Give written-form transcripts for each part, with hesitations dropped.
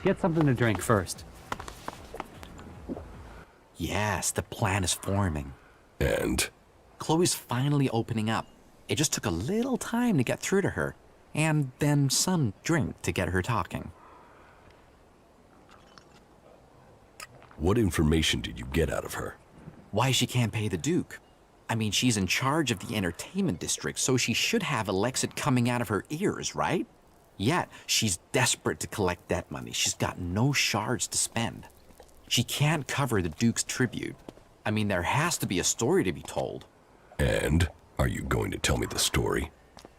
Get something to drink first. Yes, the plan is forming. And? Chloe's finally opening up. It just took a little time to get through to her, and then some drink to get her talking. What information did you get out of her? Why she can't pay the Duke. I mean, she's in charge of the entertainment district, so she should have Elex coming out of her ears, right? Yet, she's desperate to collect that money. She's got no shards to spend. She can't cover the Duke's tribute. I mean, there has to be a story to be told. And? Are you going to tell me the story?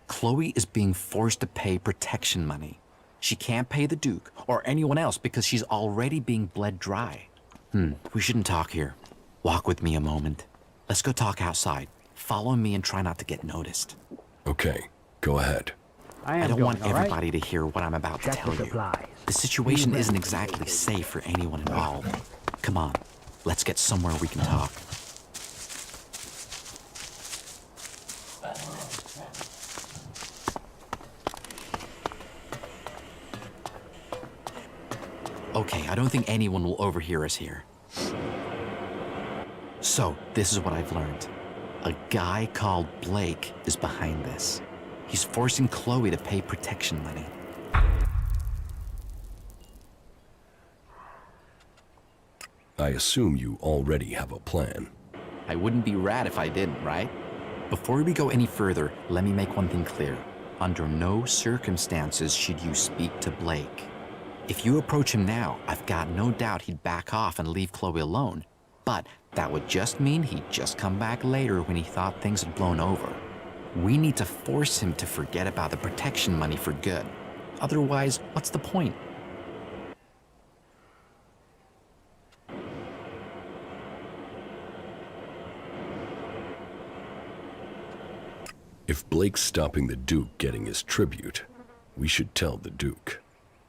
Chloe is being forced to pay protection money. She can't pay the Duke or anyone else because she's already being bled dry. We shouldn't talk here. Walk with me a moment. Let's go talk outside. Follow me and try not to get noticed. Okay, go ahead. I don't want everybody to hear what I'm about to tell you. Supplies. The situation isn't exactly safe for anyone involved. Come on, let's get somewhere we can talk. Okay, I don't think anyone will overhear us here. So, this is what I've learned. A guy called Blake is behind this. He's forcing Chloe to pay protection money. I assume you already have a plan. I wouldn't be rad if I didn't, right? Before we go any further, let me make one thing clear. Under no circumstances should you speak to Blake. If you approach him now, I've got no doubt he'd back off and leave Chloe alone. But that would just mean he'd just come back later when he thought things had blown over. We need to force him to forget about the protection money for good. Otherwise, what's the point? If Blake's stopping the Duke getting his tribute, we should tell the Duke.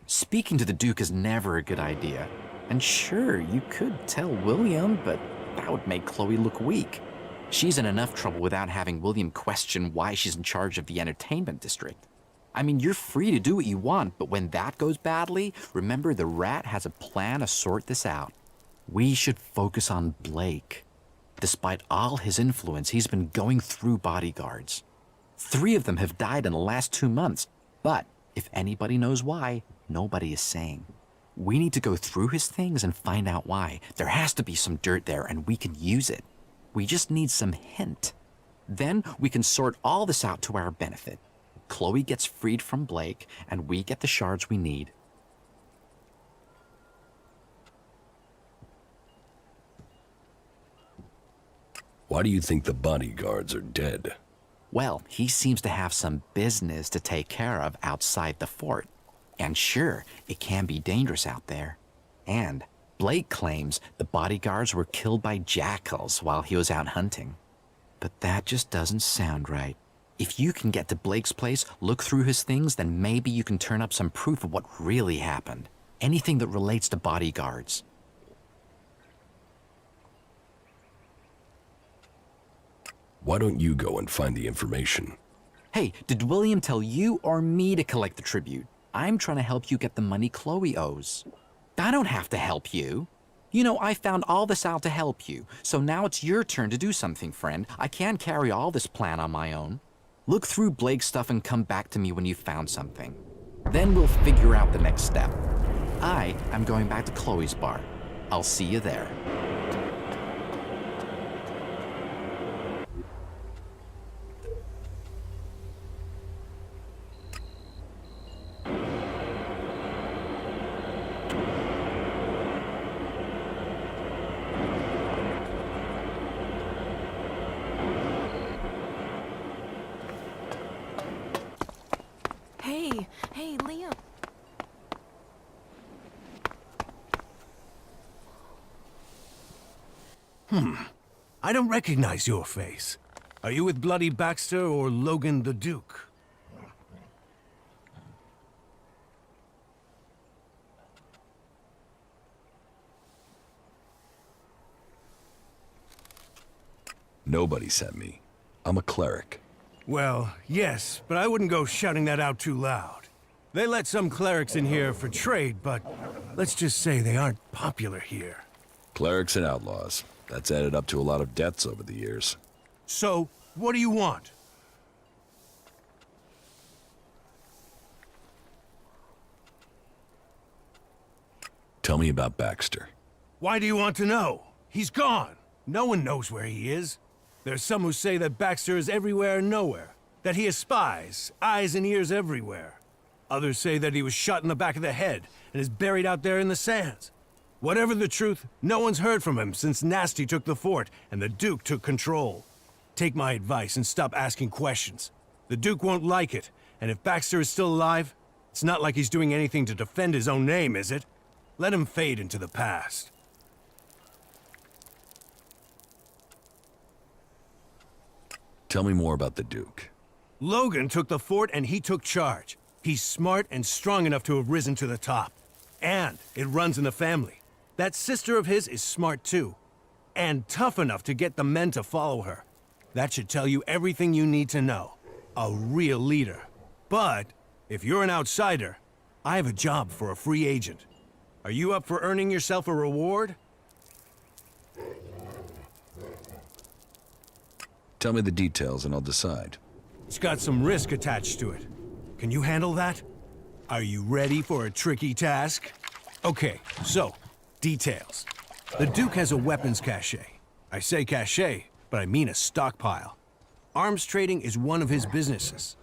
Speaking to the Duke is never a good idea. And sure, you could tell William, but that would make Chloe look weak. She's in enough trouble without having William question why she's in charge of the entertainment district. I mean, you're free to do what you want, but when that goes badly, remember the rat has a plan to sort this out. We should focus on Blake. Despite all his influence, he's been going through bodyguards. 3 of them have died in the last 2 months, but if anybody knows why, nobody is saying. We need to go through his things and find out why. There has to be some dirt there and we can use it. We just need some hint. Then we can sort all this out to our benefit. Chloe gets freed from Blake and we get the shards we need. Why do you think the bodyguards are dead? Well, he seems to have some business to take care of outside the fort. And sure, it can be dangerous out there. And Blake claims the bodyguards were killed by jackals while he was out hunting. But that just doesn't sound right. If you can get to Blake's place, look through his things, then maybe you can turn up some proof of what really happened. Anything that relates to bodyguards. Why don't you go and find the information? Hey, did William tell you or me to collect the tribute? I'm trying to help you get the money Chloe owes. I don't have to help you. You know, I found all this out to help you, so now it's your turn to do something, friend. I can't carry all this plan on my own. Look through Blake's stuff and come back to me when you've found something. Then we'll figure out the next step. I am going back to Chloe's bar. I'll see you there. Hey, Liam. I don't recognize your face. Are you with Bloody Baxter or Logan the Duke? Nobody sent me. I'm a cleric. Well, yes, but I wouldn't go shouting that out too loud. They let some clerics in here for trade, but Let's just say they aren't popular here. Clerics and outlaws. That's added up to a lot of deaths over the years. So, what do you want? Tell me about Baxter. Why do you want to know? He's gone. No one knows where he is. There's some who say that Baxter is everywhere and nowhere. That he has spies, eyes and ears everywhere. Others say that he was shot in the back of the head and is buried out there in the sands. Whatever the truth, no one's heard from him since Nasty took the fort and the Duke took control. Take my advice and stop asking questions. The Duke won't like it, and if Baxter is still alive, it's not like he's doing anything to defend his own name, is it? Let him fade into the past. Tell me more about the Duke. Logan took the fort and he took charge. He's smart and strong enough to have risen to the top. And it runs in the family. That sister of his is smart too. And tough enough to get the men to follow her. That should tell you everything you need to know. A real leader. But, if you're an outsider, I have a job for a free agent. Are you up for earning yourself a reward? Tell me the details and I'll decide. It's got some risk attached to it. Can you handle that? Are you ready for a tricky task? Okay, so, details. The Duke has a weapons cache. I say cache, but I mean a stockpile. Arms trading is one of his businesses.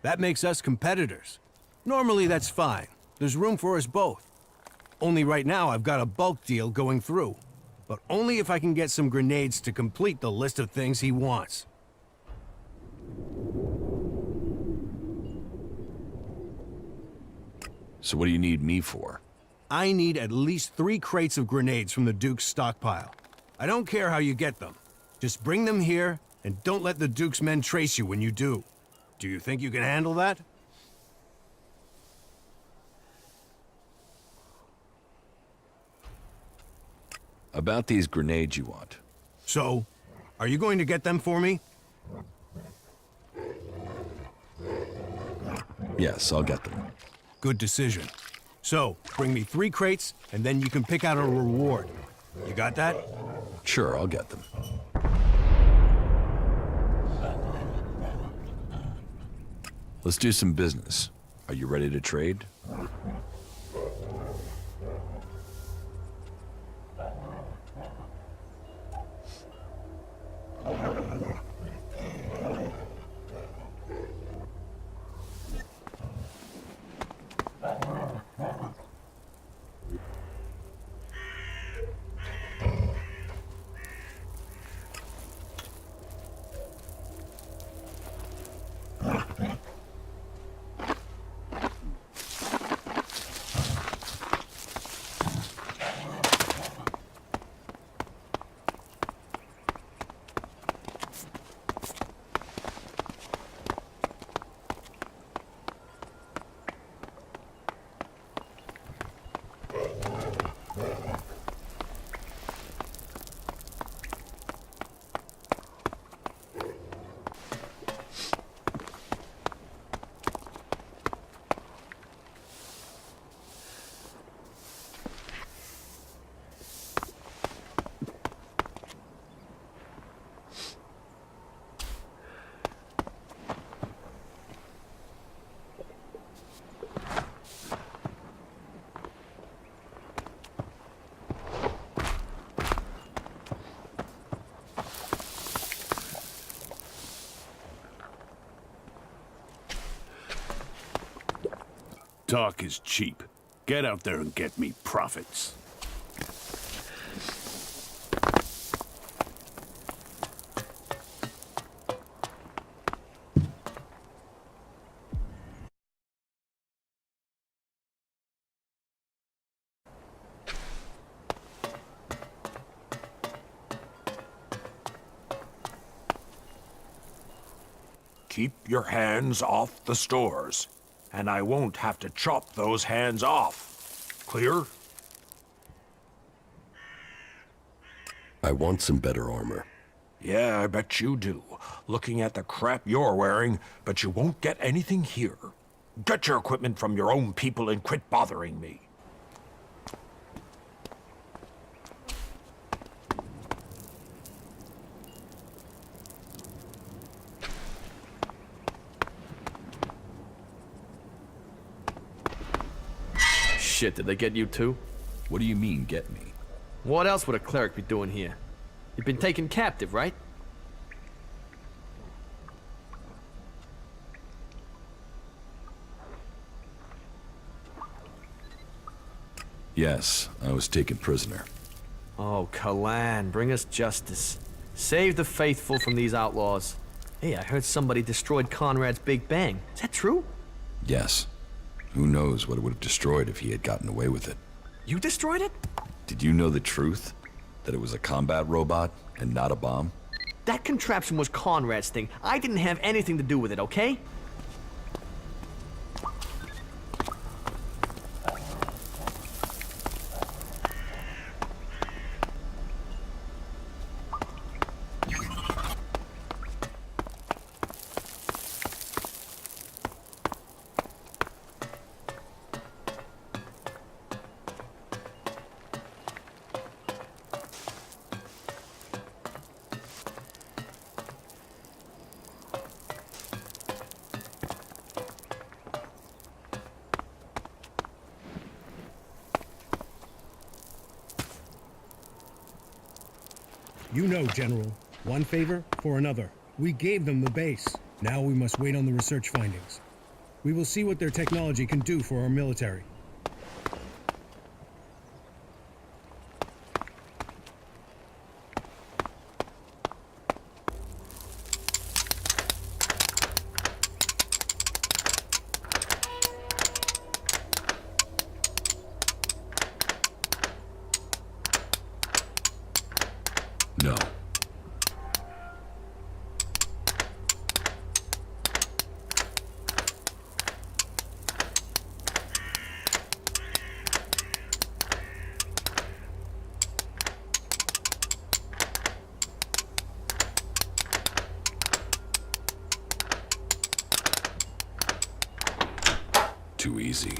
That makes us competitors. Normally that's fine. There's room for us both. Only right now I've got a bulk deal going through. But only if I can get some grenades to complete the list of things he wants. So what do you need me for? I need at least 3 crates of grenades from the Duke's stockpile. I don't care how you get them. Just bring them here, and don't let the Duke's men trace you when you do. Do you think you can handle that? About these grenades you want. So, are you going to get them for me? Yes, I'll get them. Good decision. So, bring me 3 crates, and then you can pick out a reward. You got that? Sure, I'll get them. Let's do some business. Are you ready to trade? Talk is cheap. Get out there and get me profits. Keep your hands off the stores, and I won't have to chop those hands off. Clear? I want some better armor. Yeah, I bet you do. Looking at the crap you're wearing, but you won't get anything here. Get your equipment from your own people and quit bothering me. Shit, did they get you too? What do you mean, get me? What else would a cleric be doing here? You've been taken captive, right? Yes, I was taken prisoner. Oh, Kalan, bring us justice. Save the faithful from these outlaws. Hey, I heard somebody destroyed Conrad's Big Bang. Is that true? Yes. Who knows what it would have destroyed if he had gotten away with it. You destroyed it? Did you know the truth? That it was a combat robot and not a bomb? That contraption was Conrad's thing. I didn't have anything to do with it, okay? You know, General. One favor for another. We gave them the base. Now we must wait on the research findings. We will see what their technology can do for our military. No. Too easy.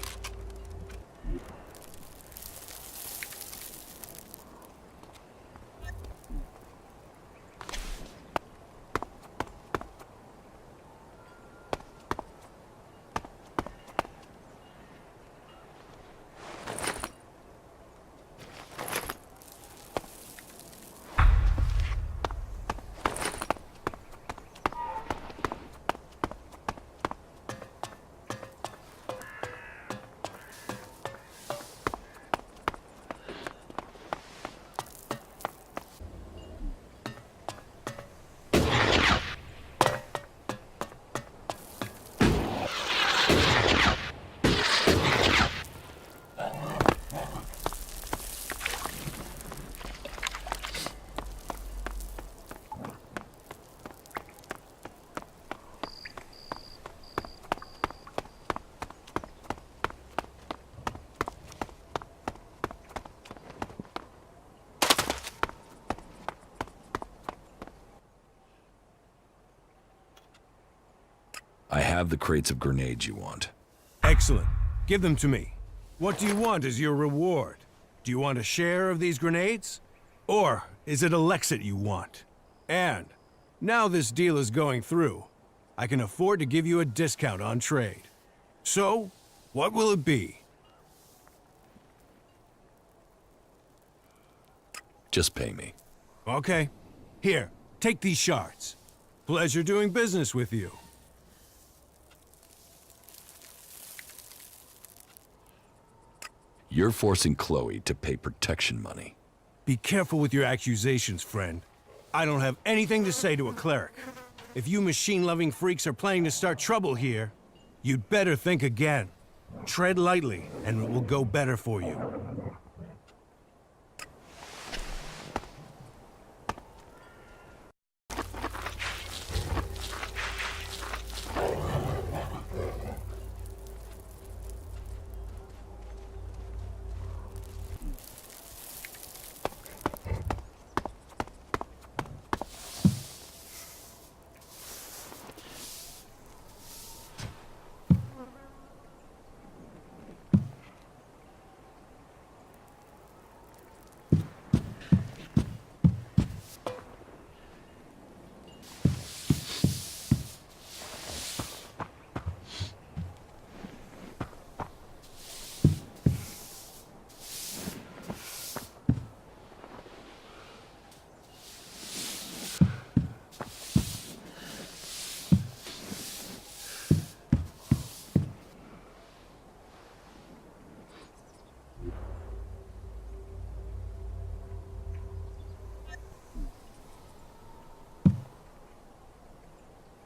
I have the crates of grenades you want. Excellent. Give them to me. What do you want as your reward? Do you want a share of these grenades? Or is it Elexit you want? And now this deal is going through, I can afford to give you a discount on trade. So, what will it be? Just pay me. Okay. Here, take these shards. Pleasure doing business with you. You're forcing Chloe to pay protection money. Be careful with your accusations, friend. I don't have anything to say to a cleric. If you machine-loving freaks are planning to start trouble here, you'd better think again. Tread lightly, and it will go better for you.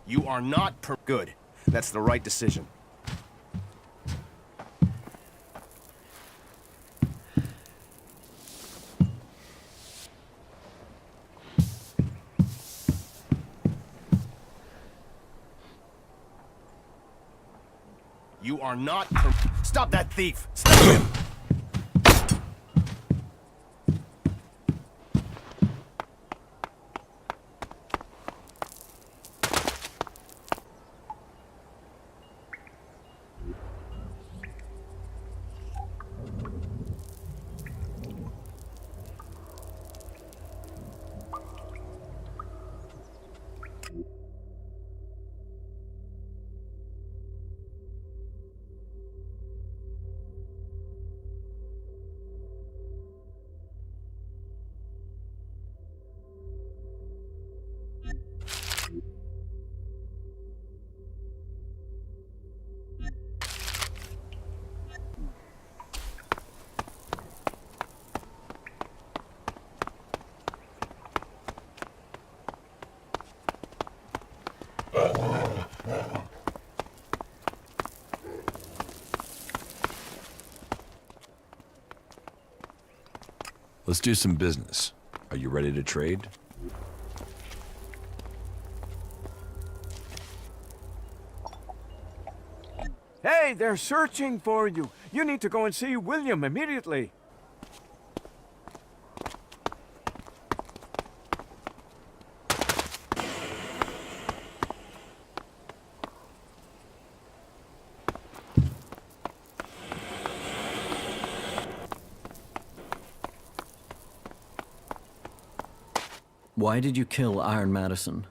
You are not good. That's the right decision. You are not Stop that thief! Stop him! Let's do some business. Are you ready to trade? Hey, they're searching for you. You need to go and see William immediately. Why did you kill Iron Madison?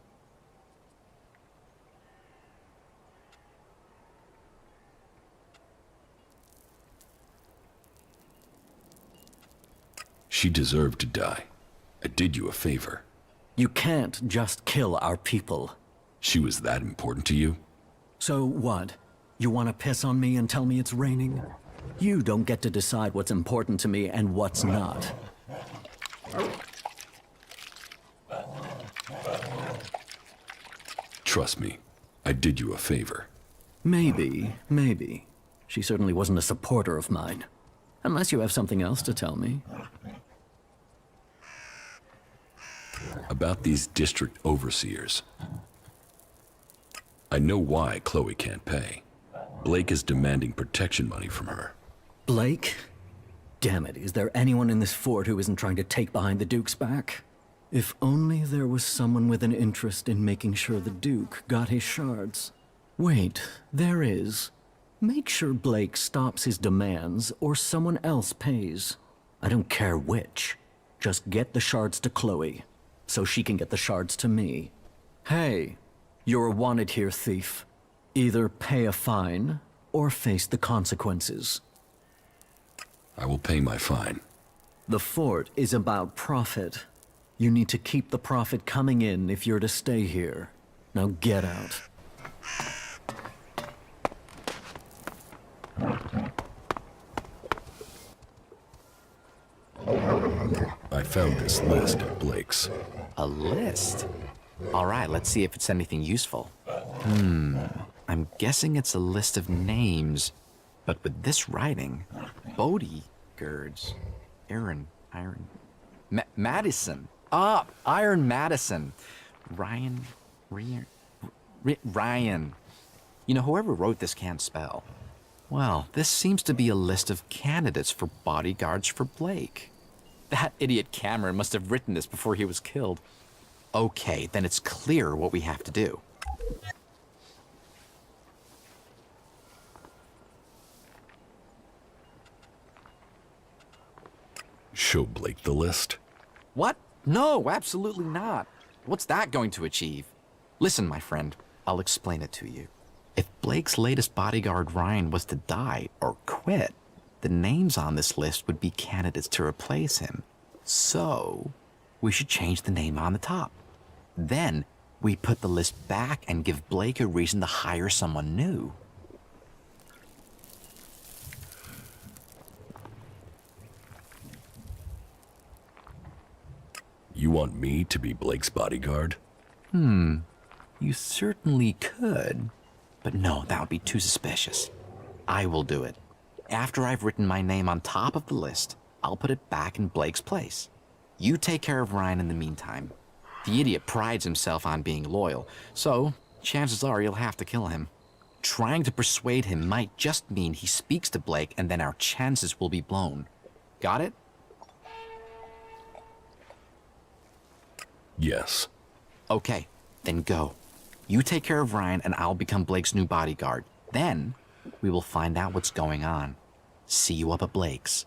She deserved to die. I did you a favor. You can't just kill our people. She was that important to you? So what? You want to piss on me and tell me it's raining? You don't get to decide what's important to me and what's not. Trust me, I did you a favor. Maybe. She certainly wasn't a supporter of mine. Unless you have something else to tell me. About these district overseers. I know why Chloe can't pay. Blake is demanding protection money from her. Blake? Damn it, is there anyone in this fort who isn't trying to take behind the Duke's back? If only there was someone with an interest in making sure the Duke got his shards. Wait, there is. Make sure Blake stops his demands or someone else pays. I don't care which. Just get the shards to Chloe, so she can get the shards to me. Hey, you're a wanted here, thief. Either pay a fine or face the consequences. I will pay my fine. The fort is about profit. You need to keep the profit coming in if you're to stay here. Now get out. I found this list at Blake's. A list? All right, let's see if it's anything useful. I'm guessing it's a list of names. But with this writing, bodyguards, Iron, Madison. Iron Madison. Ryan. You know, whoever wrote this can't spell. Well, this seems to be a list of candidates for bodyguards for Blake. That idiot Cameron must have written this before he was killed. Okay, then it's clear what we have to do. Show Blake the list. What? No, absolutely not. What's that going to achieve? Listen, my friend, I'll explain it to you. If Blake's latest bodyguard Ryan was to die or quit, the names on this list would be candidates to replace him. So, we should change the name on the top. Then, we put the list back and give Blake a reason to hire someone new. You want me to be Blake's bodyguard? You certainly could. But no, that would be too suspicious. I will do it. After I've written my name on top of the list, I'll put it back in Blake's place. You take care of Ryan in the meantime. The idiot prides himself on being loyal, so chances are you'll have to kill him. Trying to persuade him might just mean he speaks to Blake and then our chances will be blown. Got it? Yes. Okay, then go. You take care of Ryan and I'll become Blake's new bodyguard. Then, we will find out what's going on. See you up at Blake's.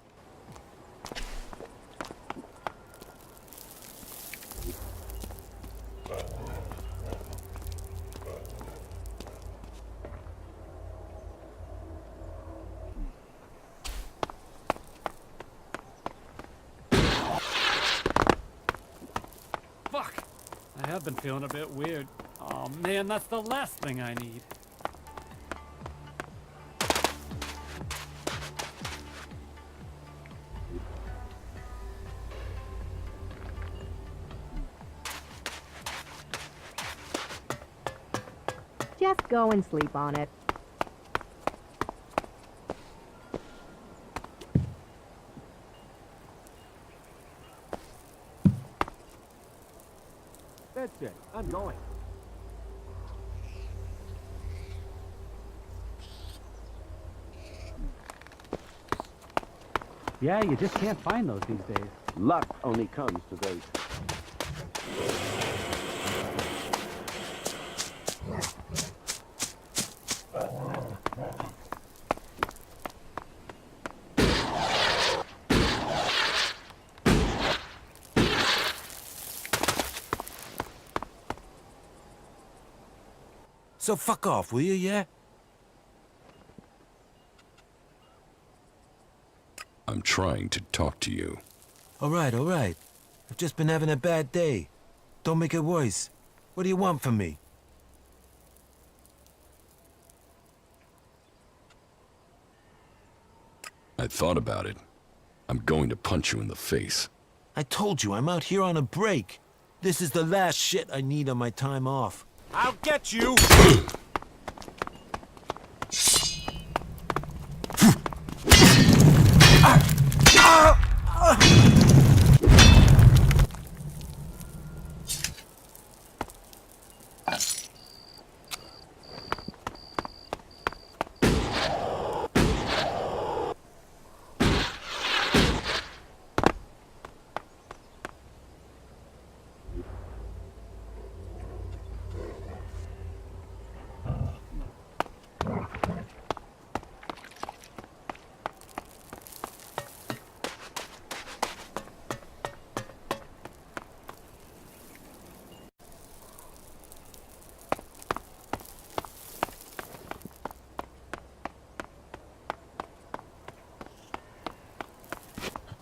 Fuck! I have been feeling a bit weird. Oh man, that's the last thing I need. Just go and sleep on it. That's it. I'm going. Yeah, you just can't find those these days. Luck only comes to those. So fuck off, will you, yeah? I'm trying to talk to you. All right. I've just been having a bad day. Don't make it worse. What do you want from me? I thought about it. I'm going to punch you in the face. I told you, I'm out here on a break. This is the last shit I need on my time off. I'll get you!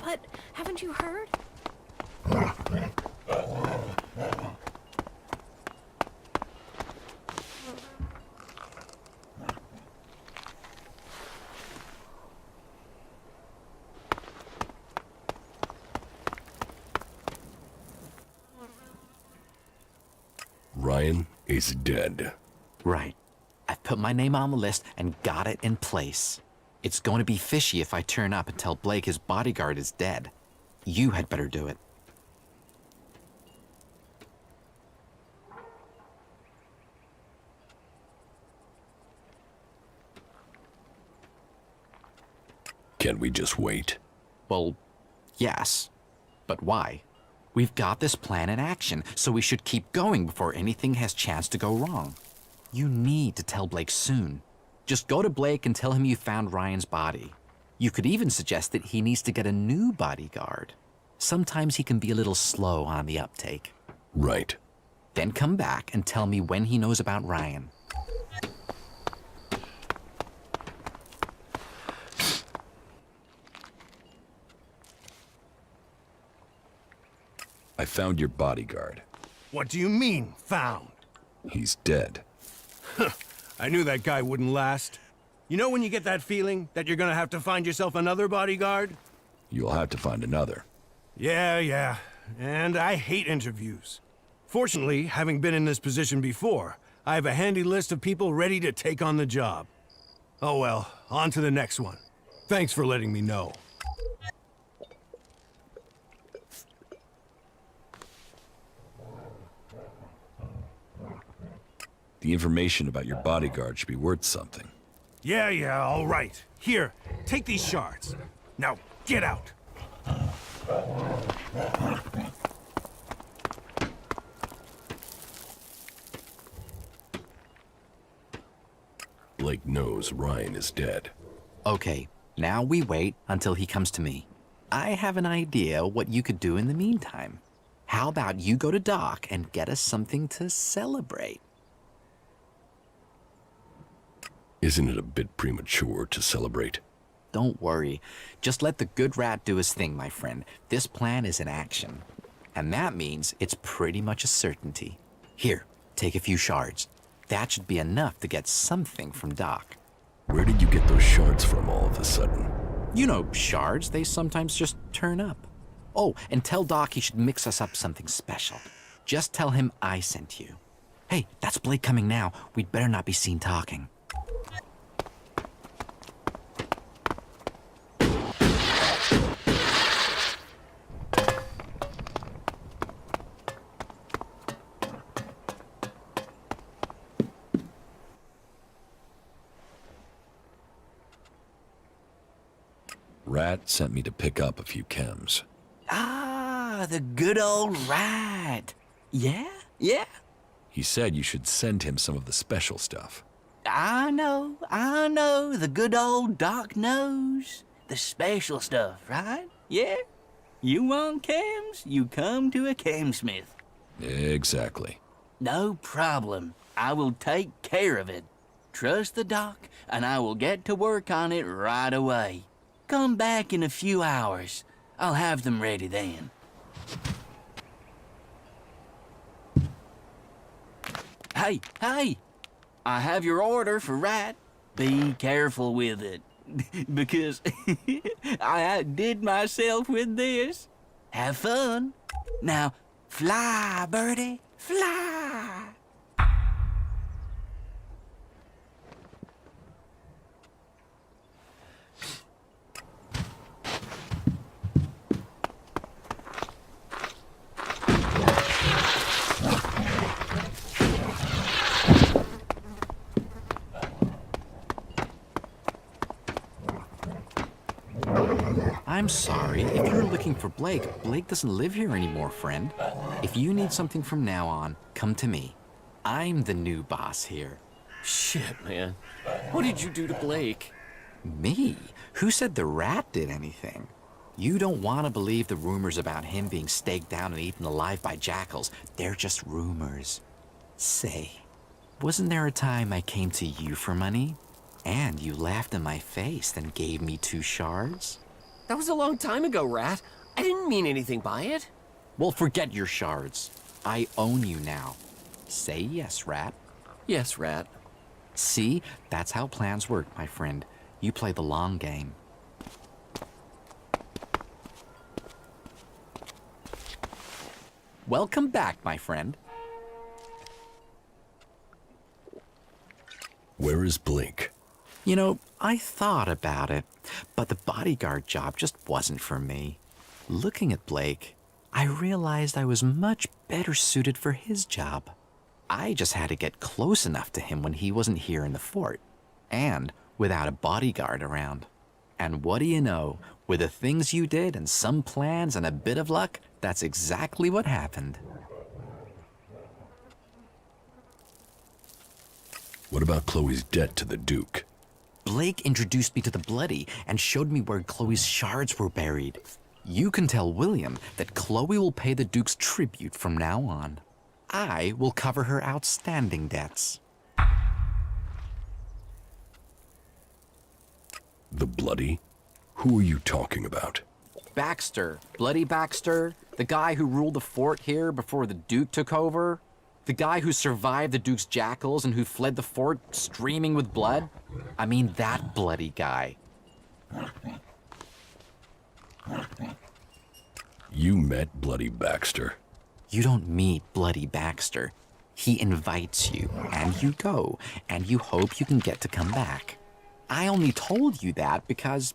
But haven't you heard? Ryan is dead. Right. I've put my name on the list and got it in place. It's going to be fishy if I turn up and tell Blake his bodyguard is dead. You had better do it. Can't we just wait? Well, yes. But why? We've got this plan in action, so we should keep going before anything has chance to go wrong. You need to tell Blake soon. Just go to Blake and tell him you found Ryan's body. You could even suggest that he needs to get a new bodyguard. Sometimes he can be a little slow on the uptake. Right. Then come back and tell me when he knows about Ryan. I found your bodyguard. What do you mean, found? He's dead. I knew that guy wouldn't last. You know when you get that feeling that you're gonna have to find yourself another bodyguard? You'll have to find another. Yeah. And I hate interviews. Fortunately, having been in this position before, I have a handy list of people ready to take on the job. Oh well, on to the next one. Thanks for letting me know. The information about your bodyguard should be worth something. Yeah, all right. Here, take these shards. Now, get out. Blake knows Ryan is dead. Okay, now we wait until he comes to me. I have an idea what you could do in the meantime. How about you go to Doc and get us something to celebrate? Isn't it a bit premature to celebrate? Don't worry. Just let the good rat do his thing, my friend. This plan is in action. And that means it's pretty much a certainty. Here, take a few shards. That should be enough to get something from Doc. Where did you get those shards from all of a sudden? You know, shards, they sometimes just turn up. Oh, and tell Doc he should mix us up something special. Just tell him I sent you. Hey, that's Blake coming now. We'd better not be seen talking. Rat sent me to pick up a few chems. Ah, the good old rat. Yeah? He said you should send him some of the special stuff. I know. The good old Doc knows. The special stuff, right? Yeah? You want chems? You come to a chemsmith. Exactly. No problem. I will take care of it. Trust the Doc, and I will get to work on it right away. Come back in a few hours. I'll have them ready then. Hey! I have your order for Rat. Be careful with it, because I outdid myself with this. Have fun. Now, fly, birdie, fly! I'm sorry. If you're looking for Blake, Blake doesn't live here anymore, friend. If you need something from now on, come to me. I'm the new boss here. Shit, man. What did you do to Blake? Me? Who said the rat did anything? You don't want to believe the rumors about him being staked down and eaten alive by jackals. They're just rumors. Say, wasn't there a time I came to you for money? And you laughed in my face, then gave me 2 shards? That was a long time ago, Rat. I didn't mean anything by it. Well, forget your shards. I own you now. Say yes, Rat. Yes, Rat. See? That's how plans work, my friend. You play the long game. Welcome back, my friend. Where is Blake? You know, I thought about it, but the bodyguard job just wasn't for me. Looking at Blake, I realized I was much better suited for his job. I just had to get close enough to him when he wasn't here in the fort, and without a bodyguard around. And what do you know, with the things you did and some plans and a bit of luck, that's exactly what happened. What about Chloe's debt to the Duke? Blake introduced me to the Bloody and showed me where Chloe's shards were buried. You can tell William that Chloe will pay the Duke's tribute from now on. I will cover her outstanding debts. The Bloody? Who are you talking about? Baxter, Bloody Baxter, the guy who ruled the fort here before the Duke took over. The guy who survived the Duke's jackals and who fled the fort streaming with blood? I mean, that bloody guy. You met Bloody Baxter. You don't meet Bloody Baxter. He invites you, and you go, and you hope you can get to come back. I only told you that because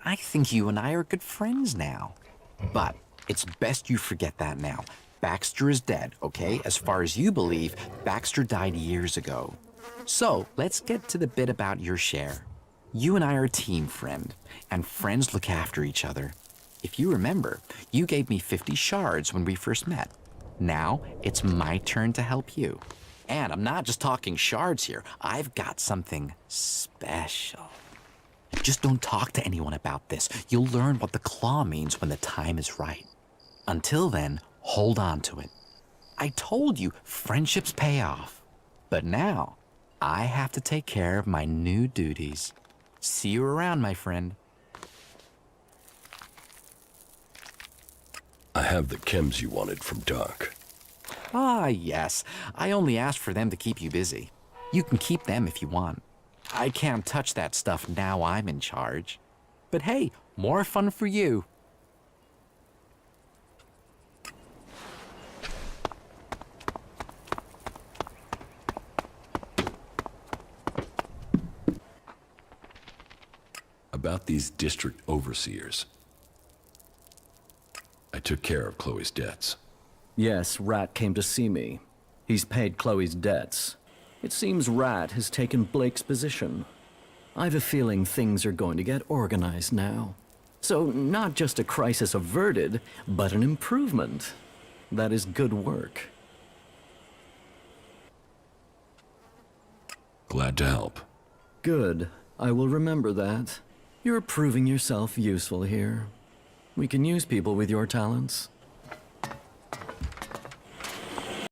I think you and I are good friends now. But it's best you forget that now. Baxter is dead, okay? As far as you believe, Baxter died years ago. So let's get to the bit about your share. You and I are a team, friend, and friends look after each other. If you remember, you gave me 50 shards when we first met. Now it's my turn to help you. And I'm not just talking shards here. I've got something special. Just don't talk to anyone about this. You'll learn what the claw means when the time is right. Until then, hold on to it. I told you friendships pay off. But now, I have to take care of my new duties. See you around, my friend. I have the chems you wanted from Doc. Ah, yes. I only asked for them to keep you busy. You can keep them if you want. I can't touch that stuff now I'm in charge. But hey, more fun for you. About these district overseers. I took care of Chloe's debts. Yes, Rat came to see me. He's paid Chloe's debts. It seems Rat has taken Blake's position. I've a feeling things are going to get organized now. So, not just a crisis averted, but an improvement. That is good work. Glad to help. Good. I will remember that. You're proving yourself useful here. We can use people with your talents.